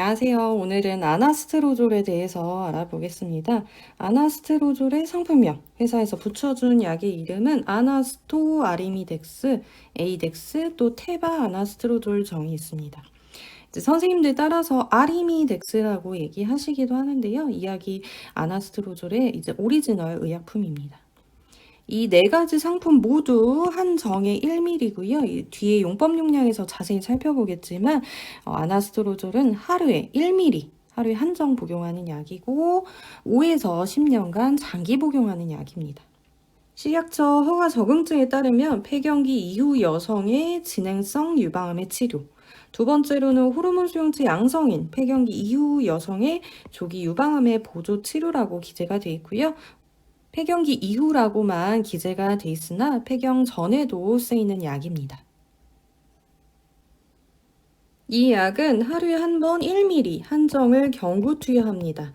안녕하세요. 오늘은 아나스트로졸에 대해서 알아보겠습니다. 아나스트로졸의 상품명, 회사에서 붙여준 약의 이름은 아나스토 아리미덱스, 에이덱스, 또 테바 아나스트로졸 정이 있습니다. 이제 선생님들 따라서 아리미덱스라고 얘기하시기도 하는데요. 이 약이 아나스트로졸의 이제 오리지널 의약품입니다. 이 네 가지 상품 모두 한 정에 1ml고요. 뒤에 용법 용량에서 자세히 살펴보겠지만 아나스트로졸은 하루에 1ml, 하루에 한 정 복용하는 약이고 5에서 10년간 장기 복용하는 약입니다. 식약처 허가 적응증에 따르면 폐경기 이후 여성의 진행성 유방암의 치료, 두 번째로는 호르몬 수용체 양성인 폐경기 이후 여성의 조기 유방암의 보조 치료라고 기재가 되어 있고요. 폐경기 이후라고만 기재가 돼 있으나 폐경 전에도 쓰이는 약입니다. 이 약은 하루에 한 번 1ml 한정을 경구 투여합니다.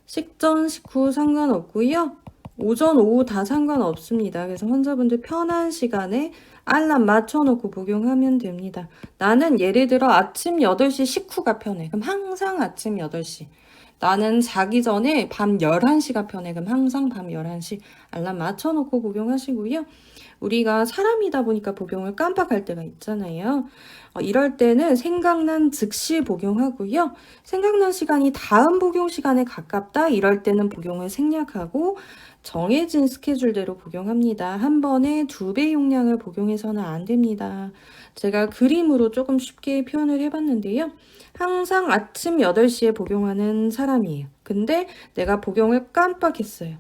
식전, 식후 상관없고요. 오전, 오후 다 상관없습니다. 그래서 환자분들 편한 시간에 알람 맞춰놓고 복용하면 됩니다. 나는 예를 들어 아침 8시 식후가 편해. 그럼 항상 아침 8시. 나는 자기 전에 밤 11시가 편해. 그럼 항상 밤 11시 알람 맞춰놓고 복용하시고요. 우리가 사람이다 보니까 복용을 깜빡할 때가 있잖아요. 이럴 때는 생각난 즉시 복용하고요. 생각난 시간이 다음 복용 시간에 가깝다. 이럴 때는 복용을 생략하고 정해진 스케줄대로 복용합니다. 한 번에 2배 용량을 복용해서는 안 됩니다. 제가 그림으로 조금 쉽게 표현을 해봤는데요. 항상 아침 8시에 복용하는 사람이에요. 근데 내가 복용을 깜빡했어요.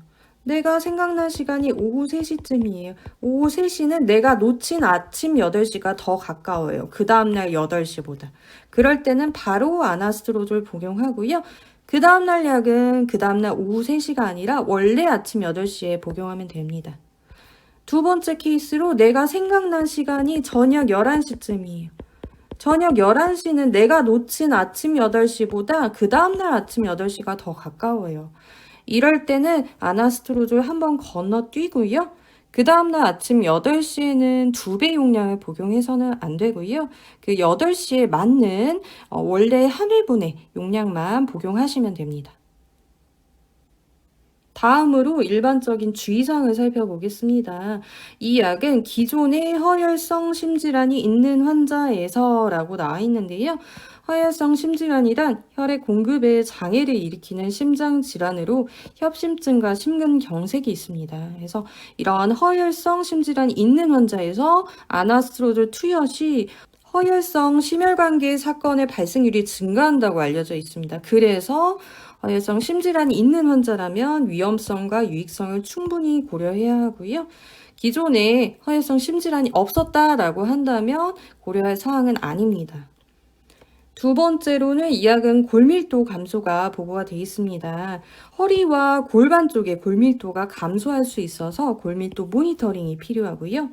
내가 생각난 시간이 오후 3시쯤이에요. 오후 3시는 내가 놓친 아침 8시가 더 가까워요. 그 다음날 8시보다. 그럴 때는 바로 아나스트로졸 복용하고요. 그 다음날 약은 그 다음날 오후 3시가 아니라 원래 아침 8시에 복용하면 됩니다. 두 번째 케이스로 내가 생각난 시간이 저녁 11시쯤이에요. 저녁 11시는 내가 놓친 아침 8시보다 그 다음날 아침 8시가 더 가까워요. 이럴 때는 아나스트로졸 한번 건너뛰고요. 그 다음날 아침 8시에는 2배 용량을 복용해서는 안 되고요. 그 8시에 맞는 원래 한 회분의 용량만 복용하시면 됩니다. 다음으로 일반적인 주의사항을 살펴보겠습니다. 이 약은 기존에 허혈성 심질환이 있는 환자에서라고 나와 있는데요. 허혈성 심질환이란 혈액 공급에 장애를 일으키는 심장 질환으로 협심증과 심근경색이 있습니다. 그래서 이러한 허혈성 심질환이 있는 환자에서 아나스트로졸 투여 시 허혈성 심혈관계 사건의 발생률이 증가한다고 알려져 있습니다. 그래서 허혈성 심질환이 있는 환자라면 위험성과 유익성을 충분히 고려해야 하고요. 기존에 허혈성 심질환이 없었다라고 한다면 고려할 사항은 아닙니다. 두 번째로는 이 약은 골밀도 감소가 보고가 되어 있습니다. 허리와 골반 쪽의 골밀도가 감소할 수 있어서 골밀도 모니터링이 필요하고요.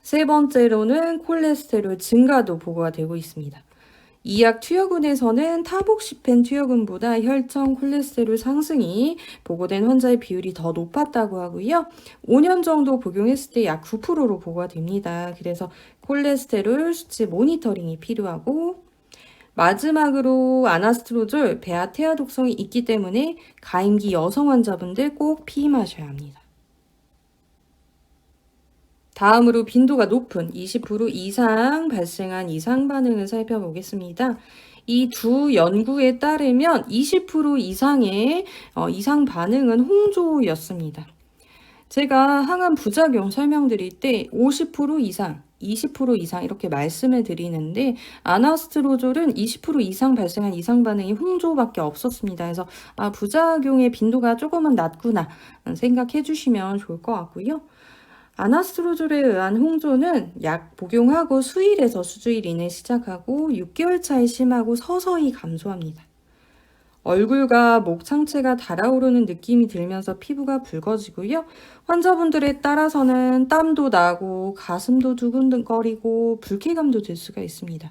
세 번째로는 콜레스테롤 증가도 보고가 되고 있습니다. 이 약 투여군에서는 타복시펜 투여군보다 혈청 콜레스테롤 상승이 보고된 환자의 비율이 더 높았다고 하고요. 5년 정도 복용했을 때 약 9%로 보고가 됩니다. 그래서 콜레스테롤 수치 모니터링이 필요하고 마지막으로 아나스트로졸 배아 태아 독성이 있기 때문에 가임기 여성 환자분들 꼭 피임하셔야 합니다. 다음으로 빈도가 높은 20% 이상 발생한 이상 반응을 살펴보겠습니다. 이 두 연구에 따르면 20% 이상의 이상 반응은 홍조였습니다. 제가 항암 부작용 설명드릴 때 50% 이상, 20% 이상 이렇게 말씀을 드리는데 아나스트로졸은 20% 이상 발생한 이상 반응이 홍조밖에 없었습니다. 그래서 부작용의 빈도가 조금은 낮구나 생각해 주시면 좋을 것 같고요. 아나스트로졸에 의한 홍조는 약 복용하고 수일에서 수주일 이내 시작하고 6개월 차에 심하고 서서히 감소합니다. 얼굴과 목 창체가 달아오르는 느낌이 들면서 피부가 붉어지고요. 환자분들에 따라서는 땀도 나고 가슴도 두근거리고 불쾌감도 들 수가 있습니다.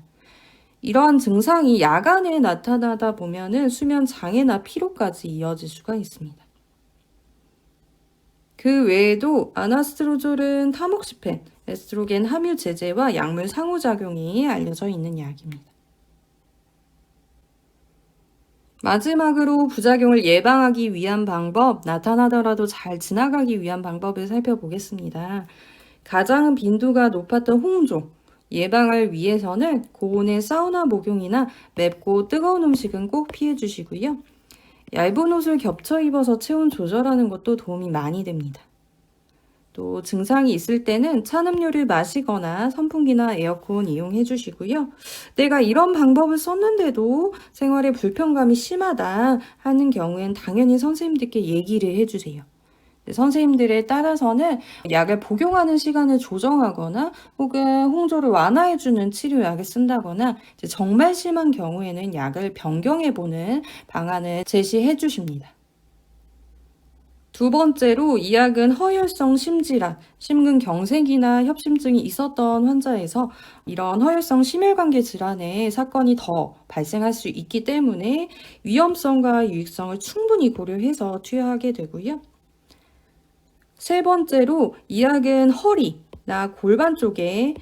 이러한 증상이 야간에 나타나다 보면은 수면 장애나 피로까지 이어질 수가 있습니다. 그 외에도 아나스트로졸은 타목시펜, 에스트로겐 함유 제제와 약물 상호작용이 알려져 있는 약입니다. 마지막으로 부작용을 예방하기 위한 방법, 나타나더라도 잘 지나가기 위한 방법을 살펴보겠습니다. 가장 빈도가 높았던 홍조, 예방을 위해서는 고온의 사우나 목욕이나 맵고 뜨거운 음식은 꼭 피해 주시고요. 얇은 옷을 겹쳐 입어서 체온 조절하는 것도 도움이 많이 됩니다. 또 증상이 있을 때는 찬 음료를 마시거나 선풍기나 에어컨 이용해 주시고요. 내가 이런 방법을 썼는데도 생활에 불편감이 심하다 하는 경우엔 당연히 선생님들께 얘기를 해 주세요. 선생님들에 따라서는 약을 복용하는 시간을 조정하거나 혹은 홍조를 완화해주는 치료약을 쓴다거나 정말 심한 경우에는 약을 변경해보는 방안을 제시해 주십니다. 두 번째로 이 약은 허혈성 심질환, 심근경색이나 협심증이 있었던 환자에서 이런 허혈성 심혈관계 질환의 사건이 더 발생할 수 있기 때문에 위험성과 유익성을 충분히 고려해서 투여하게 되고요. 세 번째로 이 약은 허리나 골반 쪽에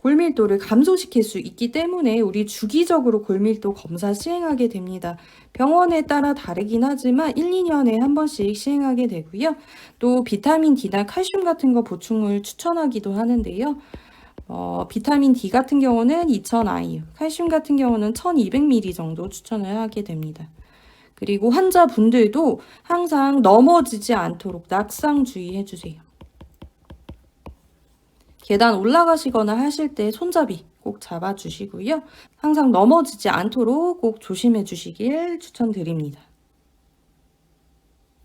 골밀도를 감소시킬 수 있기 때문에 우리 주기적으로 골밀도 검사 시행하게 됩니다. 병원에 따라 다르긴 하지만 1, 2년에 한 번씩 시행하게 되고요. 또 비타민 D나 칼슘 같은 거 보충을 추천하기도 하는데요. 비타민 D 같은 경우는 2000 IU, 칼슘 같은 경우는 1200ml 정도 추천을 하게 됩니다. 그리고 환자분들도 항상 넘어지지 않도록 낙상 주의해 주세요. 계단 올라가시거나 하실 때 손잡이 꼭 잡아주시고요. 항상 넘어지지 않도록 꼭 조심해 주시길 추천드립니다.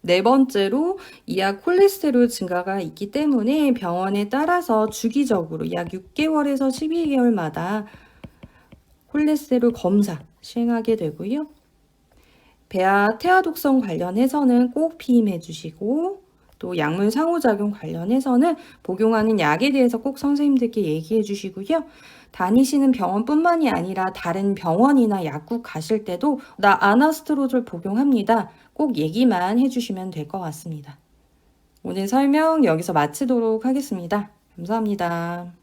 네 번째로 이 약 콜레스테롤 증가가 있기 때문에 병원에 따라서 주기적으로 약 6개월에서 12개월마다 콜레스테롤 검사 시행하게 되고요. 배아 태아 독성 관련해서는 꼭 피임해 주시고 또 약물 상호작용 관련해서는 복용하는 약에 대해서 꼭 선생님들께 얘기해 주시고요. 다니시는 병원뿐만이 아니라 다른 병원이나 약국 가실 때도 나 아나스트로졸 복용합니다. 꼭 얘기만 해주시면 될 것 같습니다. 오늘 설명 여기서 마치도록 하겠습니다. 감사합니다.